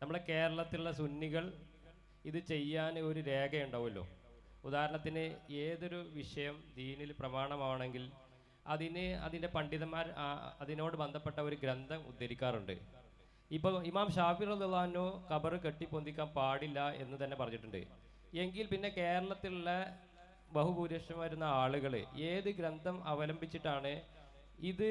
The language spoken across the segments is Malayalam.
നമ്മളെ കേരളത്തിലുള്ള സുന്നികൾ ഇത് ചെയ്യാൻ ഒരു രേഖയുണ്ടാവുമല്ലോ. ഉദാഹരണത്തിന് ഏതൊരു വിഷയം ദീനിൽ പ്രമാണമാണെങ്കിൽ അതിൻ്റെ പണ്ഡിതന്മാർ അതിനോട് ബന്ധപ്പെട്ട ഒരു ഗ്രന്ഥം ഉദ്ധരിക്കാറുണ്ട്. ഇപ്പോൾ ഇമാം ഷാഫി റളിയല്ലാഹു അൻഹു ഖബർ കെട്ടിപ്പൊന്തിക്കാൻ പാടില്ല എന്ന് തന്നെ പറഞ്ഞിട്ടുണ്ട്. എങ്കിൽ പിന്നെ കേരളത്തിലുള്ള ബഹുഭൂരിപക്ഷം വരുന്ന ആളുകൾ ഏത് ഗ്രന്ഥം അവലംബിച്ചിട്ടാണ് ഇത്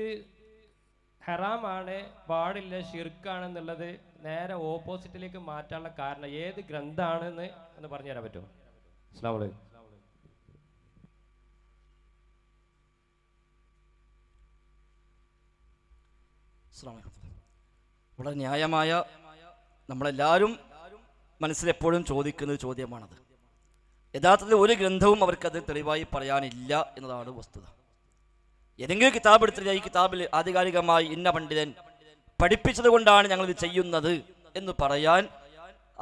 ഹറാമാണ്, പാടില്ല, ഷിർക്കാണെന്നുള്ളത് നേരെ ഓപ്പോസിറ്റിലേക്ക് മാറ്റാനുള്ള കാരണം ഏത് ഗ്രന്ഥമാണെന്ന് ഒന്ന് പറഞ്ഞു തരാൻ പറ്റുമോ? അസ്സലാമു അലൈക്കും. വളരെ ന്യായമായ, നമ്മളെല്ലാവരും മനസ്സിലെപ്പോഴും ചോദിക്കുന്ന ചോദ്യമാണത്. യഥാർത്ഥത്തിൽ ഒരു ഗ്രന്ഥവും അവർക്കത് തെളിവായി പറയാനില്ല എന്നതാണ് വസ്തുത. ഏതെങ്കിലും കിതാബ് എടുത്തില്ല, ഈ കിതാബിൽ ആധികാരികമായി ഇന്ന പണ്ഡിതൻ പഠിപ്പിച്ചത് കൊണ്ടാണ് ഞങ്ങളിത് ചെയ്യുന്നത് എന്ന് പറയാൻ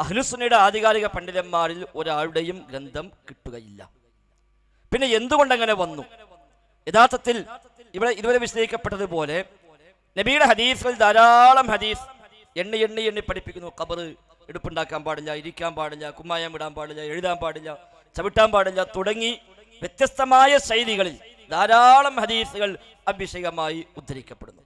അഹ്ലുസുന്നയുടെ ആധികാരിക പണ്ഡിതന്മാരിൽ ഒരാളുടെയും ഗ്രന്ഥം കിട്ടുകയില്ല. പിന്നെ എന്തുകൊണ്ടങ്ങനെ വന്നു? യഥാർത്ഥത്തിൽ ഇവിടെ ഇതുവരെ വിശദീകരിക്കപ്പെട്ടതുപോലെ നബിയുടെ ഹദീസുകൾ ധാരാളം ഹദീസ് എണ്ണി എണ്ണി എണ്ണി പഠിപ്പിക്കുന്നു. ഖബർ എടുപ്പുണ്ടാക്കാൻ പാടില്ല, ഇരിക്കാൻ പാടില്ല, കുമ്മായം ഇടാൻ പാടില്ല, എഴുതാൻ പാടില്ല, ചവിട്ടാൻ പാടില്ല തുടങ്ങി വ്യത്യസ്തമായ ശൈലികളിൽ ധാരാളം ഹദീസുകൾ അഭിഷേകമായി ഉദ്ധരിക്കപ്പെടുന്നു.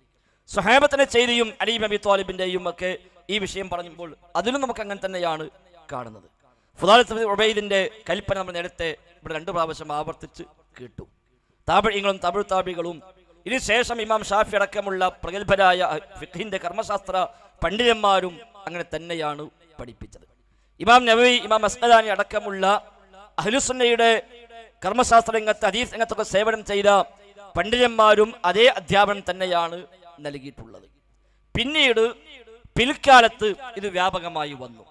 സ്വഹാബത്തിന്റെ ചെയ്തിയും അലി ഇബ്നു അബി ത്വാലിബിന്റെയും ഒക്കെ ഈ വിഷയം പറഞ്ഞപ്പോൾ അതിലും നമുക്ക് അങ്ങനെ തന്നെയാണ് കാണുന്നത്. ഫുദാൽ ഇബ്നു ഉബൈദിന്റെ കൽപ്പന നമ്മൾ നേരത്തെ ഇവിടെ 2 പ്രാവശ്യം ആവർത്തിച്ച് കേട്ടു. താബിഈങ്ങളും തബഉ താബിഈകളും ഇതിനുശേഷം ഇമാം ഷാഫി അടക്കമുള്ള പ്രഗത്ഭരായ ഫിഖ്ഹിന്റെ കർമ്മശാസ്ത്ര പണ്ഡിതന്മാരും അങ്ങനെ തന്നെയാണ് പഠിപ്പിച്ചത്. ഇമാം നവവി, ഇമാം അസ്ഖലാനി അടക്കമുള്ള അഹ്ലുസുന്നയുടെ കർമ്മശാസ്ത്ര രംഗത്ത്, ഹദീസ് രംഗത്തൊക്കെ സേവനം ചെയ്ത പണ്ഡിതന്മാരും അതേ അധ്യാപനം തന്നെയാണ് നൽകിയിട്ടുള്ളത്. പിന്നീട് പിൽക്കാലത്ത് ഇത് വ്യാപകമായി വന്നു.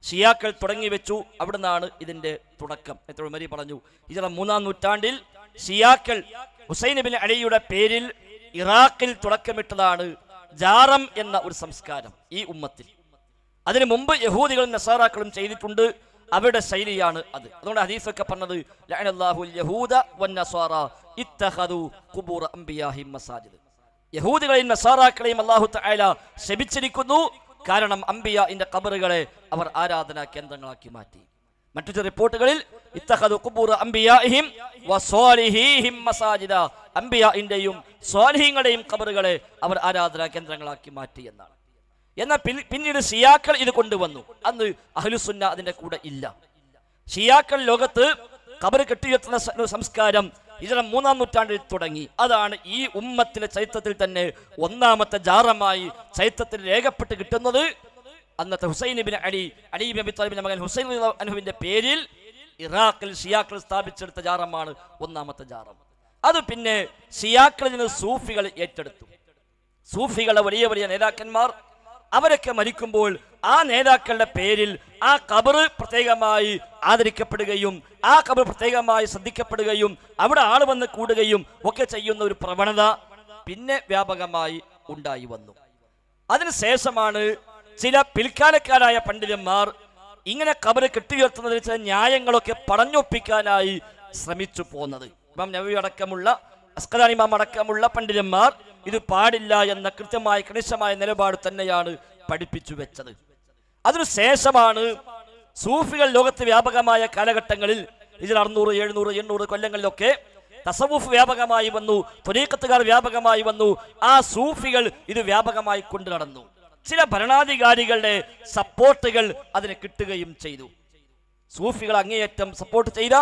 ഷിയാക്കൾ തുടങ്ങി വെച്ചു. അവിടെ നിന്നാണ് ഇതിന്റെ തുടക്കം. ഉമരി പറഞ്ഞു, ഹിജ്റ 3-ാം നൂറ്റാണ്ടിൽ ഷിയാക്കൾ ഹുസൈൻ ഇബ്നു അലിയുടെ പേരിൽ ഇറാഖിൽ തുടക്കമിട്ടതാണ് ജാറം എന്ന ഒരു സംസ്കാരം ഈ ഉമ്മത്തിൽ. അതിനു മുമ്പ് യഹൂദികളും നസാറാക്കളും ചെയ്തിട്ടുണ്ട്. അവരുടെ ശൈലിയാണ് അത്. അതുകൊണ്ട് ഹദീസൊക്കെ പറഞ്ഞത് ലഅനല്ലാഹുൽ യഹൂദ വന്നസാറ ഇത്തഖദു ഖുബൂറ അംബിയാഹിം മസാജിദ്. യഹൂദികളെയും നസാറാക്കളെയും അല്ലാഹു തആല ശപിച്ചിരിക്കുന്നു. കാരണം അംബിയാഇന്റെ ഖബറുകളെ അവർ ആരാധനാ കേന്ദ്രങ്ങളാക്കി മാറ്റി. മറ്റു ചില റിപ്പോർട്ടുകളിൽ ഇത്തഖദു ഖുബൂറ അംബിയാഇഹിം വസ്വാലിഹീഹിം മസാജിദ, അംബിയാഇന്റെയും സ്വാലിഹീങ്ങളുടെയും ഖബറുകളെ അവർ ആരാധനാ കേന്ദ്രങ്ങളാക്കി മാറ്റി എന്നാണ്. എന്നാൽ പിന്നീട് ഷിയാക്കൾ ഇത് കൊണ്ടുവന്നു. അന്ന് അഹ്ലുസുന്ന അതിന്റെ കൂടെ ഇല്ല. ഷിയാക്കൾ ലോകത്ത് ഖബർ കെട്ടിയുയർത്തുന്ന സംസ്കാരം ഹിജ്റ 3-ാം നൂറ്റാണ്ടിൽ തുടങ്ങി. അതാണ് ഈ ഉമ്മത്തിലെ ചരിത്രത്തിൽ തന്നെ 1-ാമത്തെ ജാറമായി ചരിത്രത്തിൽ രേഖപ്പെട്ട് കിട്ടുന്നത്. അന്നത്തെ ഹുസൈൻ ഇബ്നു അലി ഇബ്നു അബി ത്വാലിബിന്റെ മകൻ ഹുസൈൻ റളിയല്ലാഹു അൻഹുവിന്റെ പേരിൽ ഇറാഖിൽ ഷിയാക്കൾ സ്ഥാപിച്ചെടുത്ത ജാറമാണ് 1-ാമത്തെ ജാറം. അത് പിന്നെ ഷിയാക്കളിൽ നിന്ന് സൂഫികൾ ഏറ്റെടുത്തു. സൂഫികളുടെ വലിയ വലിയ നേതാക്കന്മാർ അവരൊക്കെ മരിക്കുമ്പോൾ ആ നേതാക്കളുടെ പേരിൽ ആ ഖബർ പ്രത്യേകമായി ആദരിക്കപ്പെടുകയും ആ ഖബർ പ്രത്യേകമായി ശ്രദ്ധിക്കപ്പെടുകയും അവിടെ ആൾ വന്ന് കൂടുകയും ഒക്കെ ചെയ്യുന്ന ഒരു പ്രവണത പിന്നെ വ്യാപകമായി ഉണ്ടായി വന്നു. അതിനുശേഷമാണ് ചില പിൽക്കാലക്കാരായ പണ്ഡിതന്മാർ ഇങ്ങനെ ഖബർ കെട്ടിയുയർത്തുന്നതിൽ ചില ന്യായങ്ങളൊക്കെ പറഞ്ഞൊപ്പിക്കാനായി ശ്രമിച്ചു പോന്നത്. ഇമാം നവവി അടക്കമുള്ള, അസ്ഖലാനി ഇമാം അടക്കമുള്ള പണ്ഡിതന്മാർ ഇത് പാടില്ല എന്ന കൃത്യമായ കണിശമായ നിലപാട് തന്നെയാണ് പഠിപ്പിച്ചു വെച്ചത്. അതിനുശേഷമാണ് സൂഫികൾ ലോകത്ത് വ്യാപകമായ കാലഘട്ടങ്ങളിൽ 600, 700, 800 കൊല്ലങ്ങളിലൊക്കെ തസവുഫ് വ്യാപകമായി വന്നു, ത്വരീഖത്തുകാർ വ്യാപകമായി വന്നു. ആ സൂഫികൾ ഇത് വ്യാപകമായി കൊണ്ടു നടന്നു. ചില ഭരണാധികാരികളുടെ സപ്പോർട്ടുകൾ അതിന് കിട്ടുകയും ചെയ്തു. സൂഫികൾ അങ്ങേയറ്റം സപ്പോർട്ട് ചെയ്ത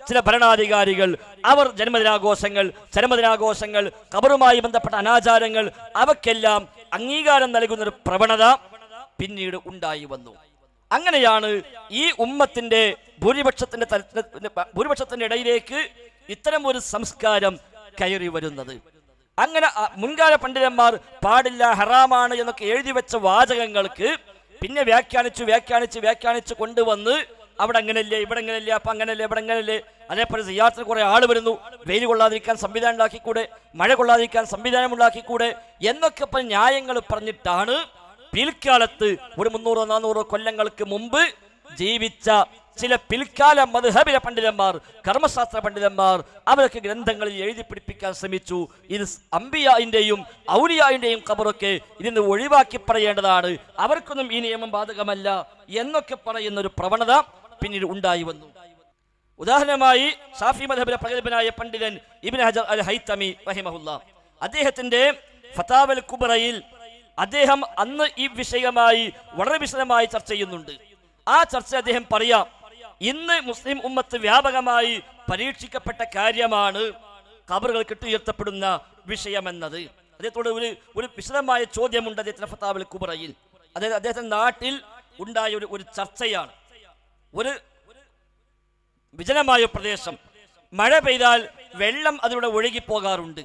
ചില ഭരണാധികാരികൾ അവർ ജന്മദിനാഘോഷങ്ങൾ, ഖബറുമായി ബന്ധപ്പെട്ട അനാചാരങ്ങൾ അവക്കെല്ലാം അംഗീകാരം നൽകുന്ന ഒരു പ്രവണത പിന്നീട് ഉണ്ടായി വന്നു. അങ്ങനെയാണ് ഈ ഉമ്മത്തിന്റെ ഭൂരിപക്ഷത്തിന്റെ ഇടയിലേക്ക് ഇത്തരം ഒരു സംസ്കാരം കയറി വരുന്നത്. അങ്ങനെ മുൻകാല പണ്ഡിതന്മാർ പാടില്ല, ഹറാമാണ് എന്നൊക്കെ എഴുതി വെച്ച വാചകങ്ങൾക്ക് പിന്നെ വ്യാഖ്യാനിച്ച് കൊണ്ടുവന്ന് അവിടെ അങ്ങനെയല്ലേ, ഇവിടെ അങ്ങനെയല്ലേ, അപ്പൊ അങ്ങനെയല്ലേ, ഇവിടെ അങ്ങനെയല്ലേ. അതേപോലെ സിയാറത്തിന് കുറെ ആൾ വരുന്നു, വെയിൽ കൊള്ളാതിരിക്കാൻ സംവിധാനം ഉണ്ടാക്കിക്കൂടെ, മഴ കൊള്ളാതിരിക്കാൻ സംവിധാനം ഉണ്ടാക്കിക്കൂടെ എന്നൊക്കെ ന്യായങ്ങൾ പറഞ്ഞിട്ടാണ് പിൽക്കാലത്ത് ഒരു 300-400 കൊല്ലങ്ങൾക്ക് മുമ്പ് ജീവിച്ച ചില പിൽക്കാല മദ്ഹബിലെ പണ്ഡിതന്മാർ, കർമ്മശാസ്ത്ര പണ്ഡിതന്മാർ അവരൊക്കെ ഗ്രന്ഥങ്ങളിൽ എഴുതി പിടിപ്പിക്കാൻ ശ്രമിച്ചു. ഇത് അംബിയായിന്റെയും ഔലിയായിന്റെയും ഖബറൊക്കെ ഇതിന് ഒഴിവാക്കി പറയേണ്ടതാണ്, അവർക്കൊന്നും ഈ നിയമം ബാധകമല്ല എന്നൊക്കെ പറയുന്ന ഒരു പ്രവണത പിന്നീട് ഉണ്ടായി വന്നു. ഉദാഹരണമായി ഷാഫി മദ്ഹബിലെ പ്രഗത്ഭനായ പണ്ഡിതൻ ഇബ്നു ഹജർ അൽ ഹൈതമി റഹിമഹുല്ലാ, അദ്ദേഹത്തിന്റെ ഫതാവൽ കുബ്രയിൽ അദ്ദേഹം അന്ന് ഈ വിഷയമായി വളരെ വിശദമായി ചർച്ച ചെയ്യുന്നുണ്ട്. ആ ചർച്ച അദ്ദേഹം പറയാം, ഇന്ന് മുസ്ലിം ഉമ്മത്ത് വ്യാപകമായി പരീക്ഷിക്കപ്പെട്ട കാര്യമാണ് ഖബറുകൾ കെട്ടുയർത്തപ്പെടുന്ന വിഷയമെന്നത്. അദ്ദേഹത്തോട് ഒരു വിശദമായ ചോദ്യമുണ്ട് അദ്ദേഹത്തിന്റെ ഫതാവൽ കുബ്രയിൽ. അതായത് അദ്ദേഹത്തിന്റെ നാട്ടിൽ ഉണ്ടായ ഒരു ചർച്ചയാണ്. ഒരു വിജനമായ പ്രദേശം, മഴ പെയ്താൽ വെള്ളം അതിലൂടെ ഒഴുകിപ്പോകാറുണ്ട്.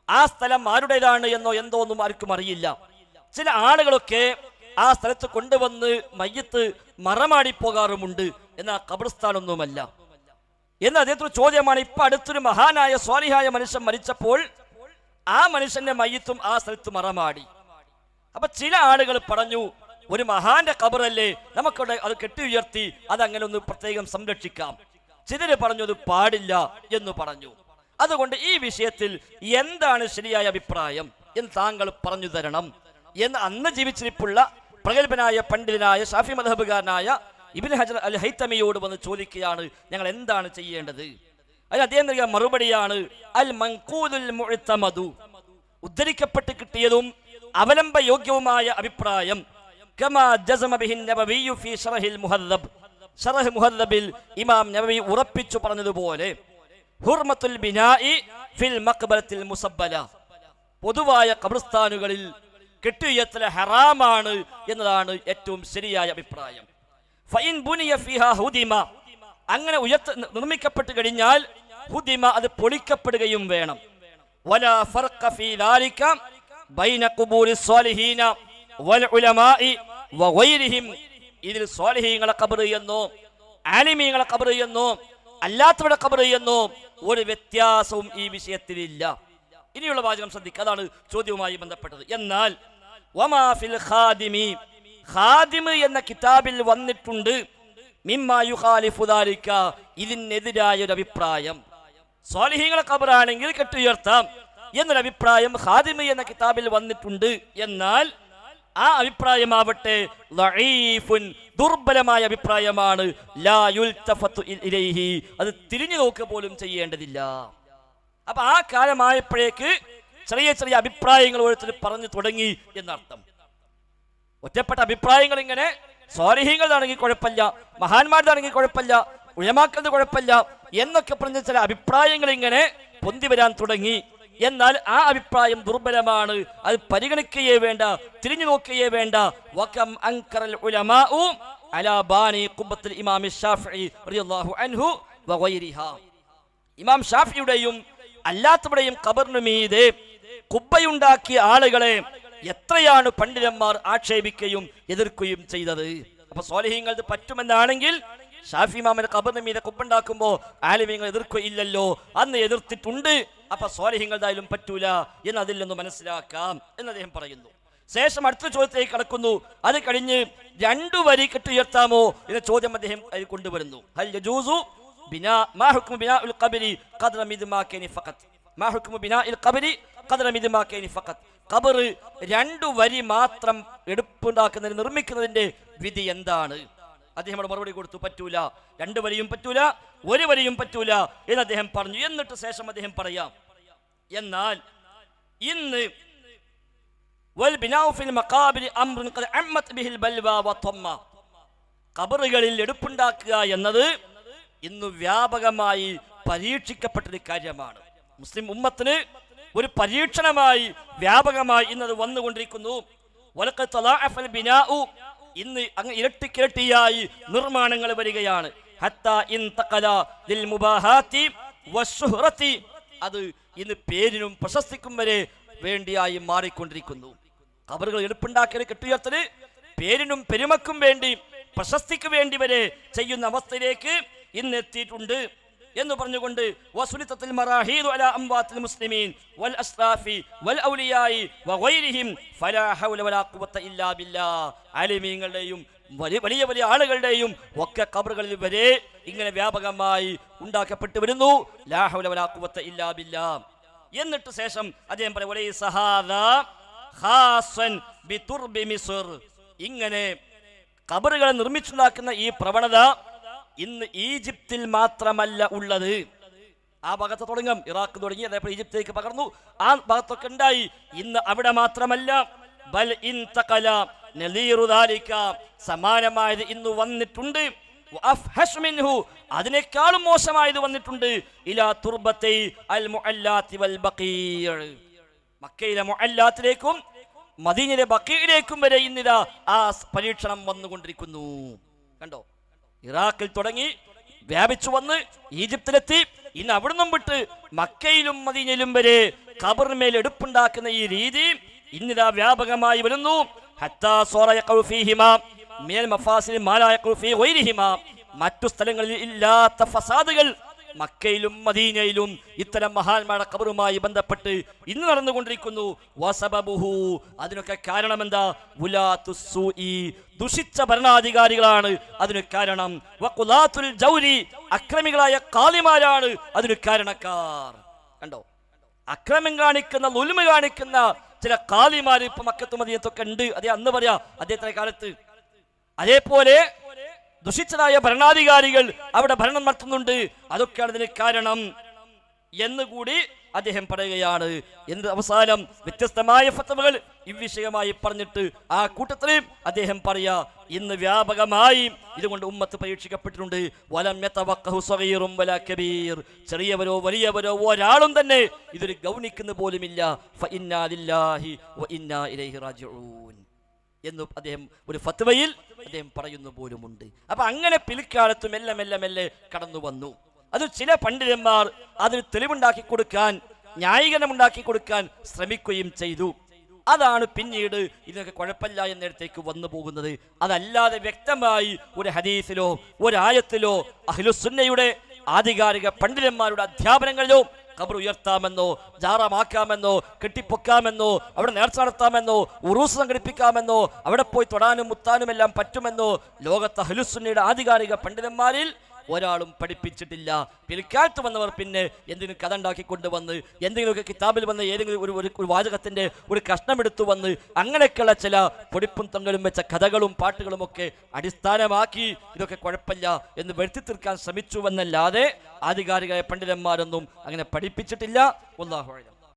ആ സ്ഥലം ആരുടേതാണ് എന്നോ എന്തോ ഒന്നും ആർക്കും അറിയില്ല. ചില ആളുകളൊക്കെ ആ സ്ഥലത്ത് കൊണ്ടുവന്ന് മയ്യത്ത് മറമാടി പോകാറുമുണ്ട്, എന്നാൽ ഖബർസ്ഥാനൊന്നുമല്ല എന്ന് അദ്ദേഹത്തിന് ചോദ്യമാണ്. ഇപ്പൊ അടുത്തൊരു മഹാനായ സ്വാലിഹായ മനുഷ്യൻ മരിച്ചപ്പോൾ ആ മനുഷ്യന്റെ മയ്യത്തും ആ സ്ഥലത്ത് മറമാടി. അപ്പൊ ചില ആളുകൾ പറഞ്ഞു, ഒരു മഹാന്റെ ഖബറല്ലേ, നമുക്കവിടെ അത് കെട്ടി ഉയർത്തി അതങ്ങനെ ഒന്ന് പ്രത്യേകം സംരക്ഷിക്കാം. ചിലര് പറഞ്ഞു അത് പാടില്ല എന്ന് പറഞ്ഞു. അതുകൊണ്ട് ഈ വിഷയത്തിൽ എന്താണ് ശരിയായ അഭിപ്രായം എന്ന് താങ്കൾ പറഞ്ഞു തരണം എന്ന് അന്ന് ജീവിച്ചിരിപ്പുള്ള പ്രഗത്ഭനായ പണ്ഡിതനായ ഷാഫി മദ്ഹബുകാരനായ ഇബ്നു ഹജർ അൽ ഹൈതമിയോട് വന്ന് ചോദിക്കുകയാണ്, ഞങ്ങൾ എന്താണ് ചെയ്യേണ്ടത്? അതിന് അദ്ദേഹം നൽകിയ മറുപടിയാണ് അൽ മൻഖൂലുൽ മുഅ്തമദു, ഉദ്ധരിക്കപ്പെട്ട് കിട്ടിയതും അവലംബ യോഗ്യവുമായ അഭിപ്രായം. കമാ ജസമ ബിഹിൻ നബവിയ്യു ഫീ ശറഹിൽ മുഹദ്ദബ്, ശറഹ് മുഹദ്ദബിൽ ഇമാം നബവി ഉറപ്പിച്ചു പറഞ്ഞതുപോലെ ഹുർമത്തുൽ ബിനാഇ ഫിൽ മഖ്ബറത്തിൽ മുസബ്ബല, പൊതുവായ ഖബർസ്ഥാനുകളിൽ കെട്ടുയർത്തൽ ഹറാമാണ് എന്നതാണ് ഏറ്റവും ശരിയായ അഭിപ്രായം. ഫഇൻ ബുനിയ ഫിഹാ ഹുദിമ, അങ്ങനെ നിർമ്മിക്കപ്പെട്ട് കഴിഞ്ഞാൽ ഹുദിമ, അത് പൊളിക്കപ്പെടുകയും വേണം. വലാ ഫർഖ ഫീ ദാലിക ബൈന ഖുബൂരി സ്വാലിഹീന വൽ ഉലമാഇ വഗൈരിഹിം, ഇതിൽ സ്വാലിഹീങ്ങളെ ഖബർ എന്നോ ആലിമീങ്ങളെ ഖബർ എന്നോ അല്ലാത്തവരുടെ ഖബർ എന്നോ ഒരു വ്യത്യാസവും ഈ വിഷയത്തിലില്ല. ഇനിയുള്ള വാചകം ശ്രദ്ധിക്കുക, അതാണ് ചോദ്യവുമായി ബന്ധപ്പെട്ടത്. എന്നാൽ വമാ ഫിൽ ഖാദിമി, ഖാദിമ് എന്ന കിതാബിൽ വന്നിട്ടുണ്ട് മിമ്മാ യുഖാലിഫു ദാലിക, ഇതിനെതിരായ ഒരു അഭിപ്രായം. സ്വാലിഹീങ്ങളെ ഖബറാണെങ്കിൽ കെട്ടുയർത്താം എന്നൊരു അഭിപ്രായം ഖാദിമ് എന്ന കിതാബിൽ വന്നിട്ടുണ്ട്. എന്നാൽ ആ അഭിപ്രായമാവട്ടെ ലഈഫുൻ, ദുർബലമായ അഭിപ്രായമാണ്. ലാ യുൽതഫതു ഇലൈഹി, അത് തിരിഞ്ഞു നോക്കുക പോലും ചെയ്യേണ്ടതില്ല. അപ്പൊ ആ കാലമായപ്പോഴേക്ക് ചെറിയ ചെറിയ അഭിപ്രായങ്ങൾ ഓരോരുത്തർ പറഞ്ഞു തുടങ്ങി എന്നർത്ഥം. ഒറ്റപ്പെട്ട അഭിപ്രായങ്ങൾ ഇങ്ങനെ സ്വാലിഹീങ്ങളാണെങ്കിൽ കുഴപ്പമില്ല, മഹാന്മാരുടെയാണെങ്കിൽ കുഴപ്പമില്ല, ഉലമാക്കളുടെ കുഴപ്പമില്ല എന്നൊക്കെ പറഞ്ഞ ചില അഭിപ്രായങ്ങൾ ഇങ്ങനെ പൊന്തി വരാൻ തുടങ്ങി. എന്നാൽ ആ അഭിപ്രായം ദുർബലമാണ്, അത് പരിഗണിക്കുകയേ വേണ്ട, തിരിഞ്ഞു നോക്കുകയേ വേണ്ട. വകം അൻകറൽ ഉലമാഉ അലാ ബാനി ഖുബ്ബത്തുൽ ഇമാം ശാഫിഈ റളിയല്ലാഹു അൻഹു വഗൈരിഹാ, ഇമാം ഷാഫിയുടെയും അല്ലാത്തവരുടെയും ഖബറിനു മീതെ കുബ്ബയുണ്ടാക്കിയ ആളുകളെ എത്രയാണ് പണ്ഡിതന്മാർ ആക്ഷേപിക്കുകയും എതിർക്കുകയും ചെയ്തത്. അപ്പൊ സ്വാലിഹീങ്ങൾക്ക് പറ്റുമെന്നാണെങ്കിൽ ഷാഫി ഇമാമിന്റെ ഖബറിന് മീതെ കുബ്ബുണ്ടാക്കുമ്പോൾ ആലിമീങ്ങൾ എതിർക്കുകയില്ലല്ലോ, അന്ന് എതിർത്തിട്ടുണ്ട്. അപ്പൊ സ്വാലിഹീങ്ങളായാലും പറ്റൂല എന്ന് അതിൽ നിന്ന് മനസ്സിലാക്കാം എന്ന് അദ്ദേഹം പറയുന്നു. ശേഷം അടുത്ത ചോദ്യത്തിലേക്ക് കടക്കുന്നു. അത് കഴിഞ്ഞ് 2 വരി കെട്ടുയർത്താമോ എന്ന ചോദ്യം അദ്ദേഹം അതിൽ കൊണ്ടുവരുന്നു. ഹൽ യജൂസു ബിനാ മാ ഹുക്മു ബിനാഉൽ ഖബരി ഖദ്റ മിദ്മാകൈനി ഫഖത്ത്, മാ ഹുക്മു ബിനാഇൽ ഖബരി ഖദ്റ മിദ്മാകൈനി ഫഖത്ത്, ഖബർ 2 വരി മാത്രം എടുപ്പുണ്ടാക്കുന്നതിന് നിർമ്മിക്കുന്നതിന്റെ വിധി എന്താണ്? അദ്ദേഹം മറുപടി കൊടുത്തു, പറ്റൂല, 2 വരിയും പറ്റൂല, 1 വരിയും പറ്റൂല എന്ന് അദ്ദേഹം പറഞ്ഞു. എന്നിട്ട് ശേഷം അദ്ദേഹം പറയാം, എന്നാൽ ഇന്ന് വൽ ബിനാഉ ഫിൽ മഖാബിരി അംറുൻ ഖദ് അമ്മത് ബിഹിൽ ബൽവാ വതമ്മ, ഖബറുകളിൽ എടുപ്പുണ്ടാക്കുക എന്നത് ഇന്ന് വ്യാപകമായി പരീക്ഷിക്കപ്പെട്ടൊരു കാര്യമാണ്. മുസ്ലിം ഉമ്മത്തിന് ഒരു പരീക്ഷണമായി വ്യാപകമായി ഇന്നത് വന്നുകൊണ്ടിരിക്കുന്നു. വലഖദ് തളഅഫൽ ബിനാഉ, ഇന്ന് അങ്ങ് ഇരട്ടിക്കിരട്ടിയായി നിർമ്മാണങ്ങൾ വരികയാണ്. ഹത്താ ഇൻതഖല ലിൽ മുബാഹാത്തി വശുഹ്റതി, അത് ഇന്ന് പേരിനും പ്രശസ്തിക്കും വരെ വേണ്ടിയായി മാറിക്കൊണ്ടിരിക്കുന്നു. ഖബറുകൾ എടുപ്പുണ്ടാക്കിയ കെട്ടുയർത്തല് പേരിനും പെരുമക്കും വേണ്ടി പ്രശസ്തിക്ക് വേണ്ടി വരെ ചെയ്യുന്ന അവസ്ഥയിലേക്ക് ഇന്ന് എത്തിയിട്ടുണ്ട് എന്ന് പറഞ്ഞുകൊണ്ട് വസുലിത്തത്തിൽ മറാഹീദു അലാ അംവാത്തിൽ മുസ്ലിമീൻ വൽ അസ്റാഫി വൽ ഔലിയായി വഗൈരിഹിം ഫലാ ഹൗല വലാ ഖുവത ഇല്ലാ ബില്ലാ, ആലിമീങ്ങളുടെയും വലിയ വലിയ ആളുകളുടെയും ഒക്കെ ഖബറുകളിൽ വരെ ഇങ്ങനെ വ്യാപകമായി ഉണ്ടാക്കപ്പെട്ടു വരുന്നു. ലാ ഹൗല വലാ ഖുവത ഇല്ലാ ബില്ലാഹ്. എന്നിട്ട് ശേഷം അദ്ദേഹം പറയും വലൈസ ഹാദാ ഖാസൻ ബിതുർബി മിസ്ർ. ഇങ്ങനെ ഖബറുകളെ നിർമ്മിച്ചുണ്ടാക്കുന്ന ഈ പ്രവണത ഇന്ന് ഈജിപ്തിൽ മാത്രമല്ല ഉള്ളത്. ആ ഭാഗത്ത് തുടങ്ങും, ഇറാഖ് തുടങ്ങി, അതേപോലെ ഈജിപ്തിലേക്ക് പകർന്നു, ആ ഭാഗത്തൊക്കെ ഉണ്ടായി. ഇന്ന് അവിടെ മാത്രമല്ല, ബൽ ഇൻതഖല നദീറു ദാലിക, സമാനമായത് ഇന്ന് വന്നിട്ടുണ്ട്. വഅഫ്ഹശ് മിൻഹു, അതിനേക്കാളും മോശമായത് വന്നിട്ടുണ്ട്. ഇലാ തുർബത്തൈ അൽ മുഅല്ലാത്തി വൽ ബഖീഅ, മക്കയിലെ മുഅല്ലാത്തിലേക്കും മദീനയിലെ ബഖീഇലേക്കും വരെ ഇന്നിതാ ആ പരീക്ഷണം വന്നുകൊണ്ടിരിക്കുന്നു. കണ്ടോ, ഇറാഖിൽ തുടങ്ങി വ്യാപിച്ചു വന്ന് ഈജിപ്തിലെത്തി, ഇന്ന് അവിടുന്ന് വിട്ട് മക്കയിലും മദീനയിലും വരെ ഖബറിന്മേൽ എടുപ്പുണ്ടാക്കുന്ന ഈ രീതി ഇന്നിതാ വ്യാപകമായി വരുന്നു. ഹത്താ സോറ യഖഉ ഫീഹിമാ മിനൽ മഫാസിൽ മാ ലാ യഖഉ ഫീ ഗൈരിഹിമാ, മറ്റു സ്ഥലങ്ങളിൽ ഇല്ലാത്ത ഫസാദുകൾ മക്കയിലും മദീനയിലും ഇത്തരം മഹാന്മാരുടെ ഖബറുമായി ബന്ധപ്പെട്ട് ഇന്ന് നടന്നുകൊണ്ടിരിക്കുന്നു. വസബബുഹു, അതിനൊക്കെ കാരണം എന്താ? ഉലാത്തുസ്സൂഇ, ദുഷിച്ച ഭരണാധികാരികളാണ് അതിന് കാരണം. വഖുലാത്തുൽ ജൗരി, അക്രമികളായ കാളിമാരാണ് അതിന് കാരണക്കാർ. കണ്ടോ, അക്രമം കാണിക്കുന്ന, ളുൽമ കാണിക്കുന്ന ചില കാളിമാർ ഇപ്പൊ മക്കത്തും മദീനത്തൊക്കെ ഉണ്ട്. അതേ അന്ന് പറയാ അദ്ദേഹത്തിന്റെ കാലത്ത്. അതേപോലെ ദുഷിച്ചതായ ഭരണാധികാരികൾ അവിടെ ഭരണം നടത്തുന്നുണ്ട്, അതൊക്കെയാണ് ഇതിന് കാരണം എന്നുകൂടി അദ്ദേഹം പറയുകയാണ്. എന്ത് അവസാനം വ്യത്യസ്തമായ ഫത്വകൾ ഇവിഷയമായി പറഞ്ഞിട്ട് ആ കൂട്ടത്തിൽ അദ്ദേഹം പറയാ, ഇന്ന് വ്യാപകമായി ഇതുകൊണ്ട് ഉമ്മത്ത് പരീക്ഷിക്കപ്പെട്ടിട്ടുണ്ട്. വലം യതവഖഹു സഗീറും വലാ കബീർ, ചെറിയവരോ വലിയവരോ ഒരാളും തന്നെ ഇതൊരു ഗൗനിക്കുന്ന പോലുമില്ല. ഫഇന്നാ ലില്ലാഹി വഇന്നാ ഇലൈഹി റാജിഊൻ എന്ന് അദ്ദേഹം ഒരു ഫത്വയിൽ അദ്ദേഹം പറയുന്ന പോലുമുണ്ട്. അപ്പൊ അങ്ങനെ പിൽക്കാലത്ത് മെല്ലെ മെല്ലെ മെല്ലെ കടന്നു വന്നു. അത് ചില പണ്ഡിതന്മാർ അതിന് തെളിവുണ്ടാക്കി കൊടുക്കാൻ, ന്യായീകരണമുണ്ടാക്കി കൊടുക്കാൻ ശ്രമിക്കുകയും ചെയ്തു. അതാണ് പിന്നീട് ഇതിനൊക്കെ കുഴപ്പമില്ല എന്നിടത്തേക്ക് വന്നു പോകുന്നത്. അതല്ലാതെ വ്യക്തമായി ഒരു ഹദീസിലോ ഒരായത്തിലോ അഹ്ലുസുന്നയുടെ ആധികാരിക പണ്ഡിതന്മാരുടെ അധ്യാപനങ്ങളിലോ ഖബർ ഉയർത്താമെന്നോ ജാറമാക്കാമെന്നോ കെട്ടിപ്പൊക്കാമെന്നോ അവിടെ നേർച്ച നടത്താമെന്നോ ഉറൂസ് സംഘടിപ്പിക്കാമെന്നോ അവിടെ പോയി തൊടാനും മുത്താനും എല്ലാം പറ്റുമെന്നോ ലോകത്ത് അഹ്ലുസുന്നയുടെ ആധികാരിക പണ്ഡിതന്മാരിൽ ഒരാളും പഠിപ്പിച്ചിട്ടില്ല. പിൽക്കാലത്ത് വന്നവർ പിന്നെ എന്തെങ്കിലും കഥ ഉണ്ടാക്കിക്കൊണ്ടുവന്ന് എന്തെങ്കിലുമൊക്കെ കിതാബിൽ വന്ന് ഏതെങ്കിലും ഒരു വാചകത്തിന്റെ ഒരു കഷ്ണമെടുത്തു വന്ന് അങ്ങനെയൊക്കെയുള്ള ചില പൊടിപ്പും തൊങ്ങലും വെച്ച കഥകളും പാട്ടുകളും ഒക്കെ അടിസ്ഥാനമാക്കി ഇതൊക്കെ കുഴപ്പമില്ല എന്ന് വരുത്തി തീർക്കാൻ ശ്രമിച്ചുവെന്നല്ലാതെ ആധികാരികമായ പണ്ഡിതന്മാരൊന്നും അങ്ങനെ പഠിപ്പിച്ചിട്ടില്ല. വല്ലാഹു അഅലം.